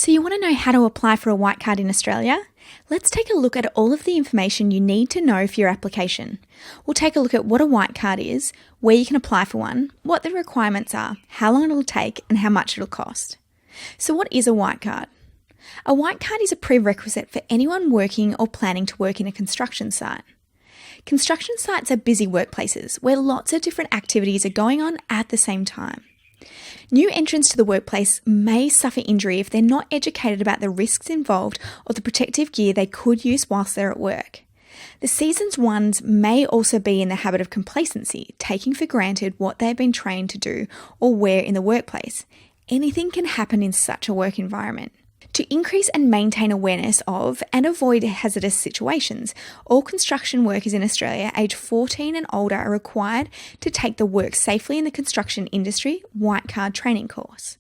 So you want to know how to apply for a white card in Australia? Let's take a look at all of the information you need to know for your application. We'll take a look at what a white card is, where you can apply for one, what the requirements are, how long it'll take, and how much it'll cost. So what is a white card? A white card is a prerequisite for anyone working or planning to work in a construction site. Construction sites are busy workplaces where lots of different activities are going on at the same time. New entrants to the workplace may suffer injury if they're not educated about the risks involved or the protective gear they could use whilst they're at work. The seasoned ones may also be in the habit of complacency, taking for granted what they've been trained to do or wear in the workplace. Anything can happen in such a work environment. To increase and maintain awareness of and avoid hazardous situations, all construction workers in Australia aged 14 and older are required to take the Work Safely in the Construction Industry White Card training course.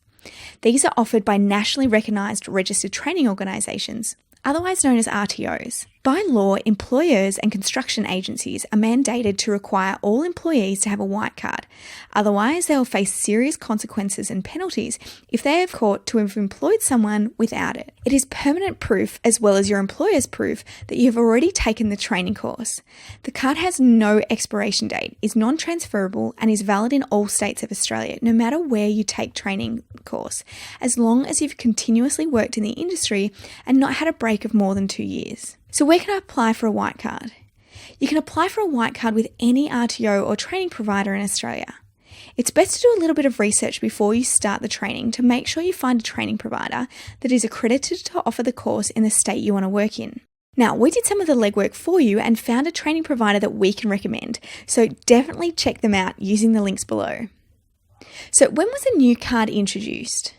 These are offered by nationally recognised registered training organisations, otherwise known as RTOs. By law, employers and construction agencies are mandated to require all employees to have a white card. Otherwise, they will face serious consequences and penalties if they are caught to have employed someone without it. It is permanent proof, as well as your employer's proof, that you have already taken the training course. The card has no expiration date, is non-transferable, and is valid in all states of Australia, no matter where you take training course, as long as you've continuously worked in the industry and not had a break of more than 2 years. So where can I apply for a white card? You can apply for a white card with any RTO or training provider in Australia. It's best to do a little bit of research before you start the training to make sure you find a training provider that is accredited to offer the course in the state you want to work in. Now, we did some of the legwork for you and found a training provider that we can recommend, so definitely check them out using the links below. So when was the new card introduced?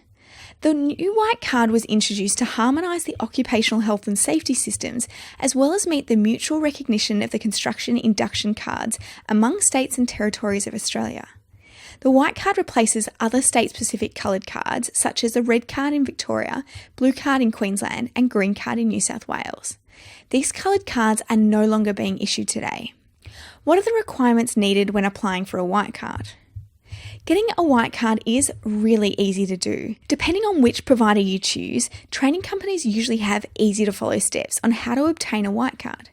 The new white card was introduced to harmonise the occupational health and safety systems, as well as meet the mutual recognition of the construction induction cards among states and territories of Australia. The white card replaces other state-specific coloured cards, such as the red card in Victoria, blue card in Queensland, and green card in New South Wales. These coloured cards are no longer being issued today. What are the requirements needed when applying for a white card? Getting a white card is really easy to do. Depending on which provider you choose, training companies usually have easy to follow steps on how to obtain a white card.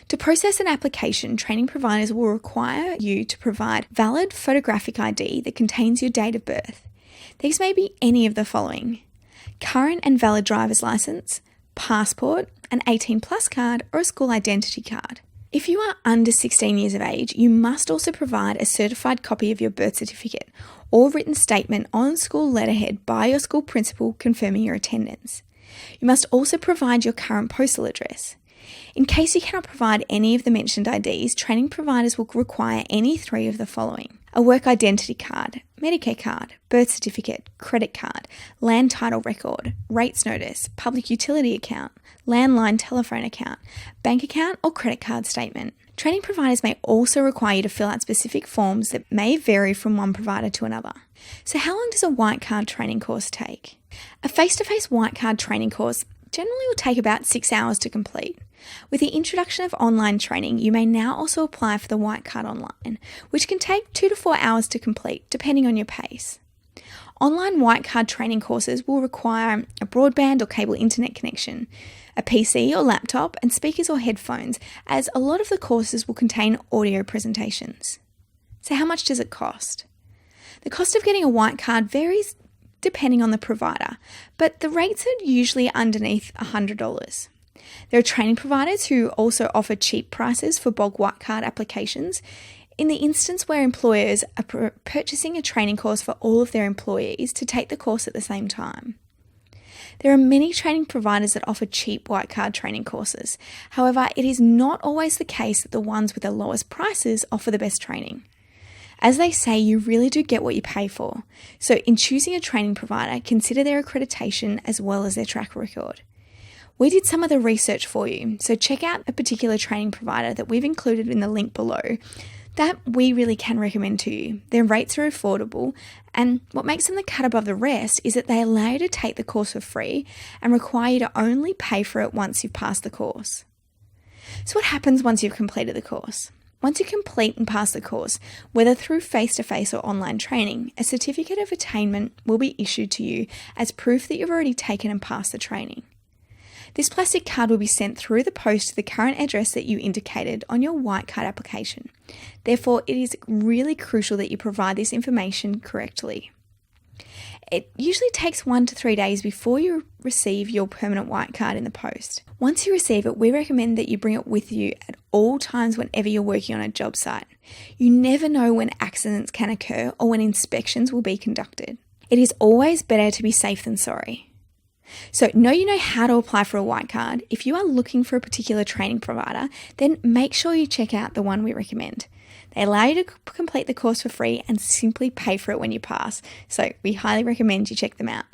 To process an application, training providers will require you to provide valid photographic ID that contains your date of birth. These may be any of the following: current and valid driver's license, passport, an 18 plus card, or a school identity card. If you are under 16 years of age, you must also provide a certified copy of your birth certificate or written statement on school letterhead by your school principal confirming your attendance. You must also provide your current postal address. In case you cannot provide any of the mentioned IDs, training providers will require any 3 of the following: a work identity card, Medicare card, birth certificate, credit card, land title record, rates notice, public utility account, landline telephone account, bank account or credit card statement. Training providers may also require you to fill out specific forms that may vary from one provider to another. So how long does a white card training course take? A face-to-face white card training course generally will take about 6 hours to complete. With the introduction of online training, you may now also apply for the white card online, which can take 2 to 4 hours to complete, depending on your pace. Online white card training courses will require a broadband or cable internet connection, a PC or laptop, and speakers or headphones, as a lot of the courses will contain audio presentations. So how much does it cost? The cost of getting a white card varies depending on the provider, but the rates are usually underneath $100. There are training providers who also offer cheap prices for bulk white card applications in the instance where employers are purchasing a training course for all of their employees to take the course at the same time. There are many training providers that offer cheap white card training courses. However, it is not always the case that the ones with the lowest prices offer the best training. As they say, you really do get what you pay for. So in choosing a training provider, consider their accreditation as well as their track record. We did some of the research for you, so check out a particular training provider that we've included in the link below that we really can recommend to you. Their rates are affordable, and what makes them the cut above the rest is that they allow you to take the course for free and require you to only pay for it once you've passed the course. So what happens once you've completed the course? Once you complete and pass the course, whether through face-to-face or online training, a certificate of attainment will be issued to you as proof that you've already taken and passed the training. This plastic card will be sent through the post to the current address that you indicated on your white card application. Therefore, it is really crucial that you provide this information correctly. It usually takes 1 to 3 days before you receive your permanent white card in the post. Once you receive it, we recommend that you bring it with you at all times whenever you're working on a job site. You never know when accidents can occur or when inspections will be conducted. It is always better to be safe than sorry. So now you know how to apply for a white card. If you are looking for a particular training provider, then make sure you check out the one we recommend. They allow you to complete the course for free and simply pay for it when you pass. So we highly recommend you check them out.